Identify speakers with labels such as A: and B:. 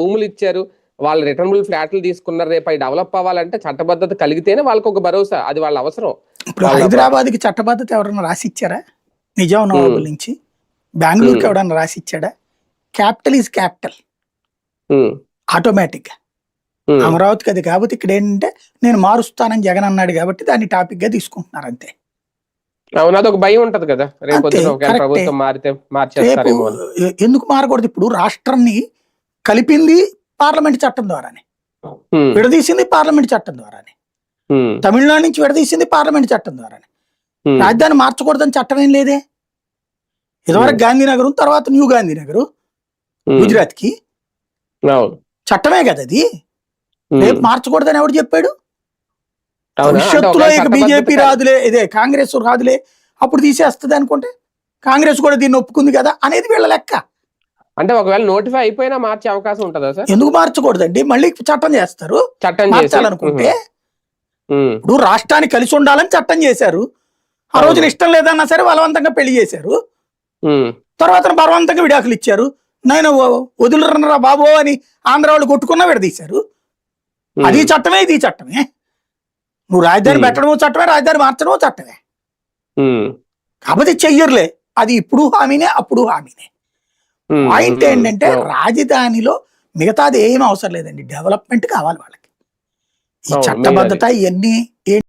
A: భూములు ఇచ్చారు, వాళ్ళు రిటర్నబుల్ ఫ్లాట్లు తీసుకున్నారు. రేపు అవి డెవలప్ అవ్వాలంటే చట్టబద్ధత కలిగితేనే వాళ్ళకి ఒక భరోసా, అది వాళ్ళ అవసరం.
B: ఇప్పుడు హైదరాబాద్కి చట్టబద్ధత ఎవరన్నా రాసి ఇచ్చారా? నిజాం నవాబుల నుంచి బెంగళూరుకి ఎవడన్నా రాసి ఇచ్చాడా? క్యాపిటల్ ఈజ్ క్యాపిటల్ ఆటోమేటిక్ గా. అమరావతికి అది కాబట్టి ఇక్కడ ఏంటంటే నేను మారుస్తానని జగన్ అన్నాడు కాబట్టి దాన్ని టాపిక్ గా తీసుకుంటున్నారు అంతే.
A: అవును, అదొక భయం ఉంటది కదా, రేపు ప్రభుత్వం మారితే మార్చేస్తారేమో.
B: ఎందుకు మారకూడదు? ఇప్పుడు రాష్ట్రాన్ని కలిపింది పార్లమెంట్ చట్టం ద్వారానే, విడదీసింది పార్లమెంట్ చట్టం ద్వారానే, తమిళనాడు నుంచి విడదీసింది పార్లమెంట్ చట్టం ద్వారానే. రాజధాని మార్చకూడదని చట్టం ఏం లేదే. ఇదివరకు గాంధీనగరం, తర్వాత న్యూ గాంధీనగర్ గుజరాత్ కి చట్టమే కదా అది. రేపు మార్చకూడదని ఎవడు చెప్పాడు? భవిష్యత్తులో ఇక బీజేపీ రాదులే, ఇదే కాంగ్రెస్ రాదులే, అప్పుడు తీసేస్తుంది అనుకుంటే కాంగ్రెస్ కూడా దీన్ని ఒప్పుకుంది కదా అనేది వీళ్ళ లెక్క.
A: అంటే ఒకవేళ నోటిఫై అయిపోయినా మార్చే అవకాశం ఉంటుందా సార్?
B: ఎందుకు మార్చకూడదండి? మళ్ళీ చట్టం చేస్తారు.
A: చట్టం
B: మార్చాలనుకుంటే ఇప్పుడు రాష్ట్రాన్ని కలిసి ఉండాలని చట్టం చేశారు. ఆ రోజున ఇష్టం లేదన్నా సరే బలవంతంగా పెళ్లి చేశారు. తర్వాత బలవంతంగా విడాకులు ఇచ్చారు. నేను వదులురన్నరా బాబో అని ఆంధ్ర వాళ్ళు కొట్టుకున్నా విడదీశారు. అది చట్టమే, ఇది చట్టమే. నువ్వు రాజధాని పెట్టడమో చట్టమే, రాజధాని మార్చడమో చట్టమే. కాకపోతే చెయ్యర్లే, అది ఇప్పుడు హామీనే, అప్పుడు హామీనే. పాయింట్ ఏంటంటే రాజధానిలో మిగతాది ఏం అవసరం లేదండి, డెవలప్మెంట్ కావాలి వాళ్ళకి. ఈ చట్టబద్ధత ఇవన్నీ